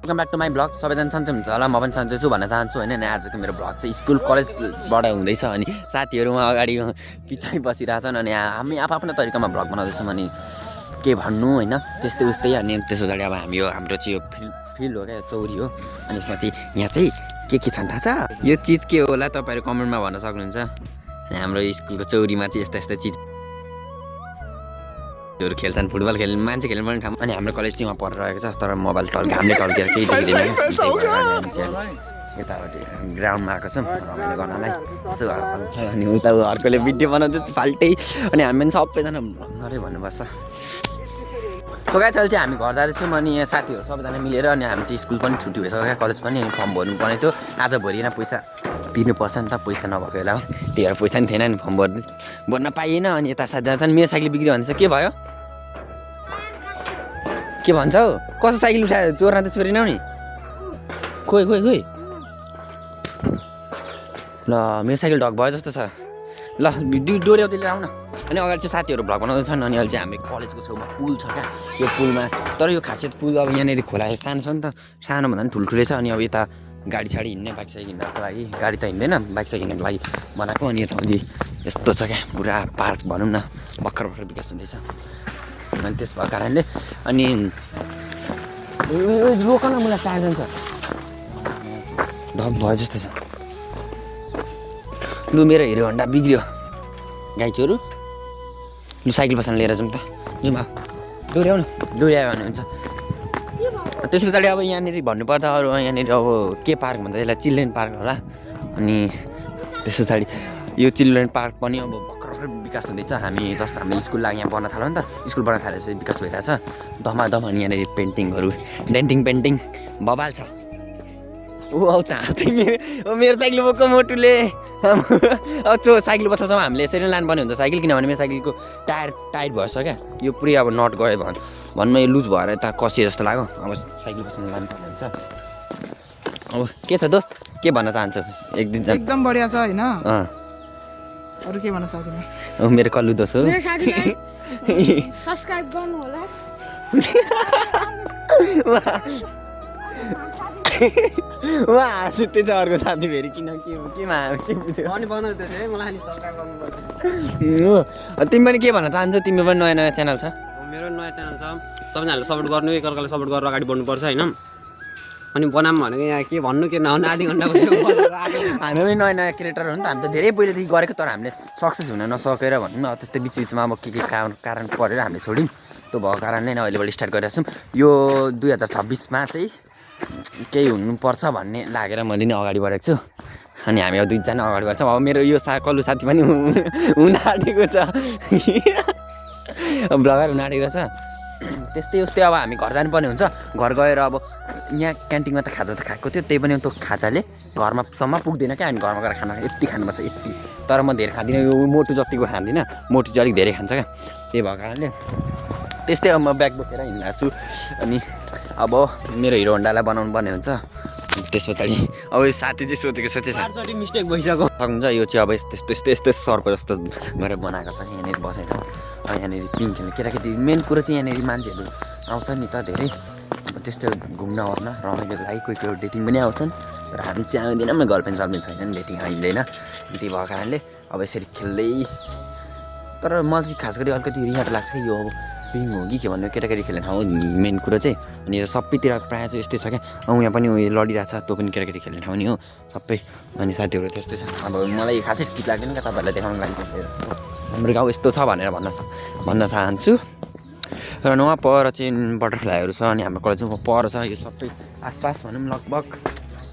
Welcome back to my blog. सबैजना सन्चै हुन्छ होला, म पनि सन्चै छु भन्न चाहन्छु होइन। अनि आजको मेरो ब्लग चाहिँ स्कुल कलेजबाट हुँदैछ। अनि साथीहरू उहाँ अगाडि पछाडि बसिरहेछन् अनि हामी आफ्नो तरिकामा ब्लग बनाउँदैछौँ। अनि के भन्नु होइन, त्यस्तै उस्तै। अनि त्यस पछाडि अब हाम्रो चाहिँ यो फिल्ड हो क्या, चौरी हो। अनि यसमा चाहिँ यहाँ चाहिँ के छन् थाहा छ? यो चिज के होला तपाईँहरू कमेन्टमा भन्न सक्नुहुन्छ। अनि हाम्रो स्कुलको चौरीमा चाहिँ यस्ता यस्ता चिज खेल्छन्, फुटबल खेल्ने मान्छे खेल्नु पर्ने ठाउँ। अनि हाम्रो कलेज चाहिँ उहाँ परिरहेको छ, तर मोबाइल घामले टल्केर केही देखिँदैन। यतापट्टि ग्राउन्डमा आएको छौँ रमाइलो गर्नलाई। यसो अनि उता अर्कोले भिडियो बनाउँदैछ फाल्टै। अनि हामी पनि सबैजना भङ्गरै भन्नुपर्छ। सो गाइस अहिले चाहिँ हामी घर जाँदैछौँ। अनि यहाँ साथीहरू सबैजना मिलेर अनि हामी चाहिँ स्कुल पनि छुट्टी भइसक्यो क्या, कलेज पनि। अनि फर्म भर्नु पर्ने थियो आज भोलि होइन, पैसा तिर्नुपर्छ नि त। पैसा नभएको बेला हो, त्यही भएर पैसा पनि थिएन नि, फर्म भर्न पाइएन। अनि यता साथीजना छन्, मेरो साइकल बिग्रियो भन्छ। के भयो, के भन्छ हौ? कसो साइकल उठायो? चोर्न त चोरेनौ नि? खोइ खोइ खोइ ल, मेरो साइकल ढक भयो जस्तो छ। ल डोर्याउँदै लिएर आउन। अनि अगाडि चाहिँ साथीहरू भ्लग बनाउँदैछन्। अनि अहिले चाहिँ हाम्रो कलेजको छेउमा पुल छ क्या, यो पुलमा। तर यो खासियत पुल अब यहाँनिर खोला सानो छ नि त, सानो भन्दा पनि ठुल्ठुलै छ। अनि अब यता गाडी साडी हिँड्ने, बाइक साइक हिँड्नको लागि, गाडी त हिँड्दैन, बाइक साइक हिँड्नको लागि बनाएको। अनि यता यस्तो छ क्या, पुरा पार्क भनौँ न, भर्खर भर्खर विकास हुँदैछ। अनि त्यस भएको कारणले अनि रोक न, मलाई चार्जन छ, ढक भयो जस्तो छ। लु मेरो हिरो होन्डा बिग्रियो गाइजहरू। लु साइकल बस्न लिएर जाउँ त, जाउँ अब। डोर्याउ न, डोर्यायो भने हुन्छ। त्यस पछाडि अब यहाँनिर भन्नुपर्दा अरू यहाँनिर अब के पार्क भन्छ यसलाई, चिल्ड्रेन पार्क होला। अनि त्यस पछाडि यो चिल्ड्रेन पार्क पनि अब भर्खर भर्खर विकास हुँदैछ। हामीले स्कुल लागि यहाँ बन्न थाल्यो नि त, स्कुल बन्न थालेपछि विकास भइरहेछ धमाधम। अनि यहाँनिर पेन्टिङहरू, पेन्टिङ बबाल छ। ऊ त हाँस्दै मेरो साइकल बोक्को मोटुले। अब साइकल बस्छौँ हामीले यसरी नै लानुपर्ने हुन्छ साइकल, किनभने मेरो साइकलको टायर टाइट भएछ क्या, यो पुरै अब नट गयो भन्नु यो लुज भएर यता कसिए जस्तो लाग्यो। अब साइकल बस्नु लानुपर्ने हुन्छ। अब के छ दोस्त, के भन्न चाहन्छौ? एक दिन एकदम बढिया छ होइन, अरू के भन्न चाहदिनँ। मेरो कल्लु दोस्त हो, सब्स्क्राइब गर्नु होला। उहाँ हाँस्दै छ अर्को साथी फेरि, किन केमा तिमी पनि के भन्न चाहन्छौ? तिम्रो पनि नयाँ नयाँ च्यानल छ? मेरो नयाँ च्यानल छ, सबैजनाले सपोर्ट गर्नु, एकअर्काले सपोर्ट गरेर अगाडि बढ्नुपर्छ होइन। अनि बनाऊँ भनेको यहाँ के भन्नु के नहुनु, आधी घन्टा हामी पनि नयाँ नयाँ क्रिएटर हो नि त। हामी त धेरै पहिलेदेखि गरेको, तर हामीले सक्सेस हुन नसकेर भनौँ न, त्यस्तै बिचमा अब के कारण परेर हामीले छोड्यौँ। त्यो भएको कारणले नै अहिलेबाट स्टार्ट गरिरहेको छौँ। यो 2026मा चाहिँ केही हुनुपर्छ भन्ने लागेर मैले नै अगाडि बढेको छु। अनि हामी अब दुईजना अगाडि बढ्छौँ। अब मेरो यो कल्लु साथी पनि हुन आँटेको छ, ब्लगर हुन आँटेको छ। त्यस्तै उस्तै अब हामी घर जानुपर्ने हुन्छ। घर गएर अब यहाँ क्यान्टिनमा त खाजा त खाएको थियो, त्यही पनि त्यो खाजाले घरमासम्म पुग्दैन क्या। अनि घरमा गएर खाना यति खानुपर्छ यति, तर म धेरै खाँदिनँ, यो मोटु जतिको खाँदिनँ, मोटु चाहिँ अलिक धेरै खान्छ क्या। त्यही भएको कारणले त्यस्तै अब म ब्याग बोकेर हिँडिरहेको छु। अनि अब मेरो हिरो होन्डालाई बनाउनु पर्ने हुन्छ। त्यस पछाडि अब साथी चाहिँ सोचेको चारचोटि मिस्टेक भइसक्यो सक्नुहुन्छ। यो चाहिँ अब यस्तो सर्प जस्तो गरेर बनाएको छ यहाँनिर बसेर। अब यहाँनिर पिङ खेल्ने केटाकेटी, मेन कुरो चाहिँ यहाँनिर मान्छेहरू आउँछ नि त धेरै, अब त्यस्तो घुम्न ओर्न रमाइलोको लागि। कोही कोही डेटिङ पनि आउँछन्, तर हामी चाहिँ आउँदैनौँ, गर्लफ्रेन्ड सर्लफ्रेन्ड छैन, डेटिङ आइँदैन। त्यही भएको कारणले अब यसरी खेल्दै, तर मलाई चाहिँ खास गरी अलिकति रिहाट लाग्छ कि यो अब पिङ हो कि के भन्नु, केटाकेटी खेल्ने ठाउँ हो मेन कुरो चाहिँ। अनि सबैतिर प्रायः चाहिँ यस्तै छ क्या। यहाँ पनि उयो लडिरहेको छ, त्यो पनि केटाकेटी खेल्ने ठाउँ नि हो सबै। अनि साथीहरू त्यस्तै छ। अब मलाई खासै ठिक लाग्दैन क्या तपाईँहरूलाई देखाउनु लागि, हाम्रो गाउँ यस्तो छ भनेर भन्न चाहन्छु। र वहाँ पर चाहिँ बटरफ्लाईहरू छ। अनि हाम्रो कलेजमा पर छ, यो सबै आसपास भनौँ लगभग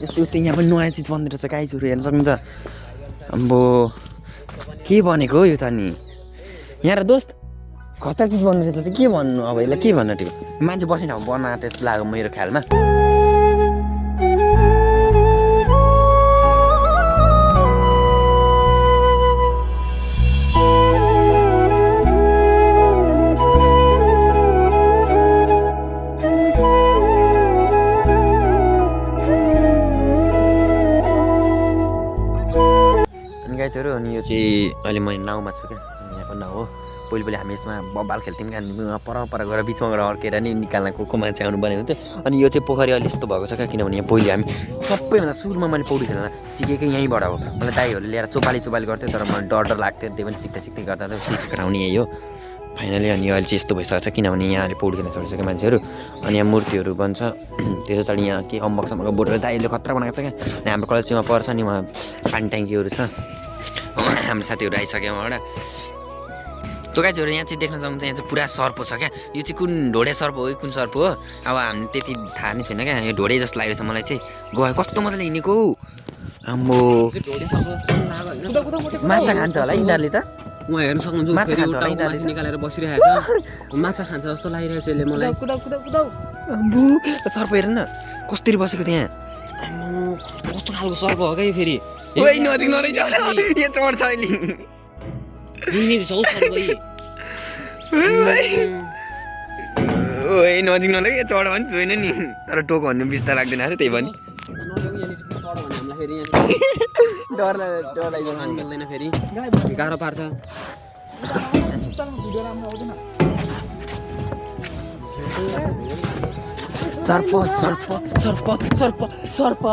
यस्तो उस्तै। यहाँ पनि नयाँ चिज बन्दै रहेछ गाइजहरू, हेर्न सक्नुहुन्छ। अब के भनेको हो यो त? नि यहाँ र दोस्त कता चिज बन्दै रहेछ त, के भन्नु अब यसलाई, के भन्नु ठिक? मान्छे बस्ने ठाउँ बनाएको त्यस्तो लाग्यो मेरो ख्यालमा। अनि यो चाहिँ अहिले म नाउँमा छु क्या यहाँको नाउँ हो पहिले हामी यसमा बबाल खेल्थ्यौँ क्या पर गएर बिचमा गएर अड्केर नि निकाल्न को मान्छे आउनु पर्ने हुन्थ्यो अनि यो चाहिँ पोखरी अलि यस्तो भएको छ क्या किनभने यहाँ पहिले हामी सबैभन्दा सुरुमा मैले पौडी खेल्न सिकेकै यहीँबाट हो मलाई दाइहरूले ल्याएर चोपाली गर्थ्यो तर मलाई डर लाग्थ्यो त्यही पनि सिक्दै गर्दा सिकेको ठाउँ नि यही हो फाइनली अनि अहिले चाहिँ यस्तो भइसकेको छ किनभने यहाँले पौडी खेल्न छोडिसक्यो मान्छेहरू अनि यहाँ मूर्तिहरू बन्छ त्यस पछाडि यहाँ के अम्बकसम्मको बोटहरू दाइले खतरा बनाएको छ क्या अनि हाम्रो कलेजमा पर्छ नि उहाँ पानी ट्याङ्कीहरू छ हाम्रो साथीहरू आइसक्यो उहाँबाट त्यो गाइजहरू यहाँ चाहिँ देख्न सक्नुहुन्छ यहाँ चाहिँ पुरा सर्प छ क्या यो चाहिँ कुन ढोडे सर्प हो कुन सर्प हो अब हामी त्यति थाहा नै छैन क्या यो ढोडे जस्तो लागेको छ मलाई चाहिँ गयो कस्तो मजाले हिँडेको आम्बो माछा खान्छ होला यिनीहरूले त उहाँ हेर्न सक्नुहुन्छ माछा फेरि खान्छ होला उता यिनीहरूले माथि निकालेर बसिरहेको छ माछा खान्छ जस्तो लागिरहेको छ यसले मलाई आम्बो सर्प हेर न कस्तरी बसेको त्यहाँ आम्मो, कस्तो खालको सर्प हो क्या यो फेरि ओइ नजिक नरहेछ यो चढ्छ अहिले यहीँनिर छ हौ सर्प यही। ओइ नजिक नलगे चढ भने छुइनँ नि तर टोक भन्नु बिस्तार लाग्दैन अरे त्यही पनि डर खान मिल्दैन फेरि गाह्रो पार्छ सर्प सर्प सर्प सर्प सर्प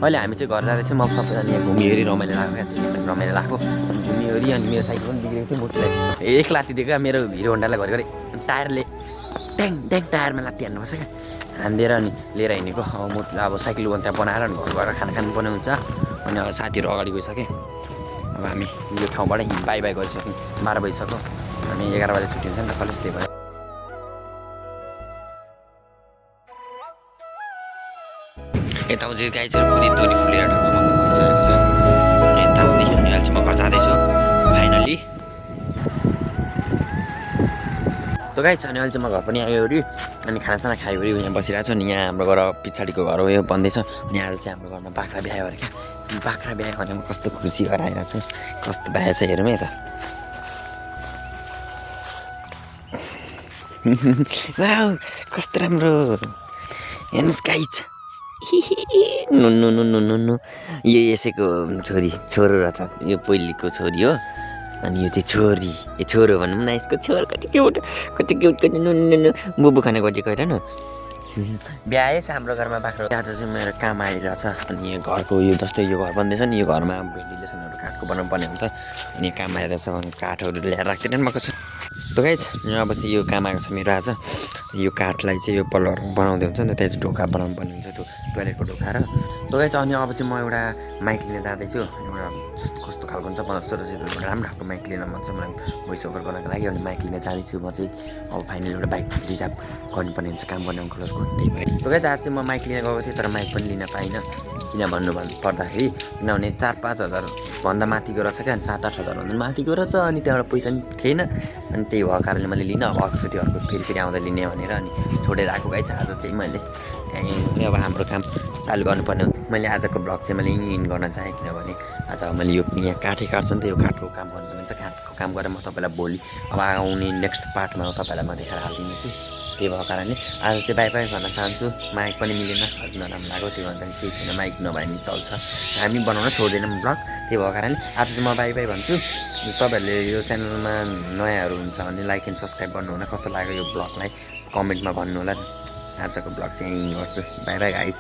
अहिले हामी चाहिँ घर जाँदैछौँ म सबैजना यहाँ घुमिहेरी रमाइलो लाग्यो क्या त्यति पनि रमाइलो लाग्यो घुमिहेरी अनि मेरो साइकल पनि बिग्रेको थियो मुटुलाई एक लात्ती दिएको मेरो हिरो होन्डालाई घरि टायरले ट्याङ ट्याङ टायरमा लात्ती हान्नुपर्छ क्या हानिदिएर अनि लिएर हिँडेको अब मुटुलाई अब साइकल पनि त्यहाँ बनाएर अनि घर गएर खाना खानुपर्ने हुन्छ अनि अब साथीहरू अगाडि गइसकेँ अब हामी यो ठाउँबाट बाई बाई गरिसक्यौँ 12 बजिसक्यो अनि 11 बजे छुट्टी हुन्छ नि त कलेज त्यही भएर यताउति गाइजहरू पुरै तोरी फुलेर ढकमक्क भइसकेको छ यताउति अनि अहिले चाहिँ म घर जाँदैछु फाइनली त गाइज अनि अहिले चाहिँ म घर पनि आयो अरे अनि खानासाना खायो अरे यहाँ बसिरहेको छु अनि यहाँ हाम्रो घर पछाडिको घर हो यो बन्दैछ अनि आज चाहिँ हाम्रो घरमा बाख्रा बिहायो अरे क्या बाख्रा बिहायो भने म कस्तो खुसी भएर आइरहेको छु कस्तो बिहायो छ हेरौँ है त वाउ कस्तो राम्रो हेर्नुहोस् गाइज नुनु नुनु नुनु यो यसैको छोरो रहेछ यो पहिलेको छोरी हो अनि यो चाहिँ छोरी यो छोरो भनौँ न यसको छोरो कति क्युट कति नुनु बुबु खाना गरिदिएको होइन बिहाएछ हाम्रो घरमा बाख्रा आज चाहिँ मेरो काम आइरहेछ अनि यो घरको यो जस्तै यो घर बन्दैछ नि यो घरमा भेन्टिलेसनहरू काठको बनाउनु पर्ने हुन्छ अनि काम आइरहेछ भने काठहरू ल्याएर राख्दैन भएको छ त गाइज अब चाहिँ यो काम आएको छ मेरो आज यो काठलाई चाहिँ यो पल्लोहरू बनाउँदै हुन्छ नि त त्यहाँ चाहिँ ढोका बनाउनु पर्ने हुन्छ त्यो टोइलेटको ढोका र त गाइज अनि अब चाहिँ म एउटा माइक लिन जाँदैछु एउटा जस्तो कस्तो खालको हुन्छ 1500 राम्रो खालको माइक लिन मन छ मलाई भोइस ओभर गर्नको लागि अनि माइक लिन जाँदैछु म चाहिँ अब फाइनली एउटा बाइक रिजर्भ गर्नुपर्ने हुन्छ काम गर्ने अङ्कलहरूको त्यही भएर त गाइज आज चाहिँ म माइक लिन गएको थिएँ तर माइक पनि लिन पाइनँ किन भन्नु पर्दाखेरि किनभने 4-5 हजार भन्दा माथिको रहेछ क्या 7-8 हजार भन्दा माथिको रहेछ अनि त्यहाँबाट पैसा पनि थिएन अनि त्यही भएको कारणले मैले लिन अब अर्कोचोटि अर्को फेरि आउँदा लिने भनेर अनि छोडेर आएको गाइज आज चाहिँ मैले अब हाम्रो काम चालु गर्नुपर्ने मैले आजको ब्लग चाहिँ मैले यहीँ इन गर्न चाहेँ किनभने आज मैले यो यहाँ काठै काट्छु नि त यो काठको काम गर्नुपर्ने हुन्छ काठको काम गरेर म तपाईँलाई भोलि अब आउने नेक्स्ट पार्टमा तपाईँलाई म देखाएर हालिदिन्छु त्यही भएको कारणले आज चाहिँ बाई बाई भन्न चाहन्छु माइक पनि मिलेन अलिक नराम्रो लाग्यो त्यही भन्दा केही छैन माइक नभए नि चल्छ हामी बनाउन छोड्दैनौँ ब्लग त्यही भएको कारणले आज चाहिँ म बाई बाई भन्छु तपाईँहरूले यो च्यानलमा नयाँहरू हुन्छ भने लाइक एन्ड सब्सक्राइब गर्नु होला कस्तो लाग्यो यो ब्लगलाई कमेन्टमा भन्नु होला आजको ब्लग चाहिँ यहीँ गर्छु बाई बाई गाइज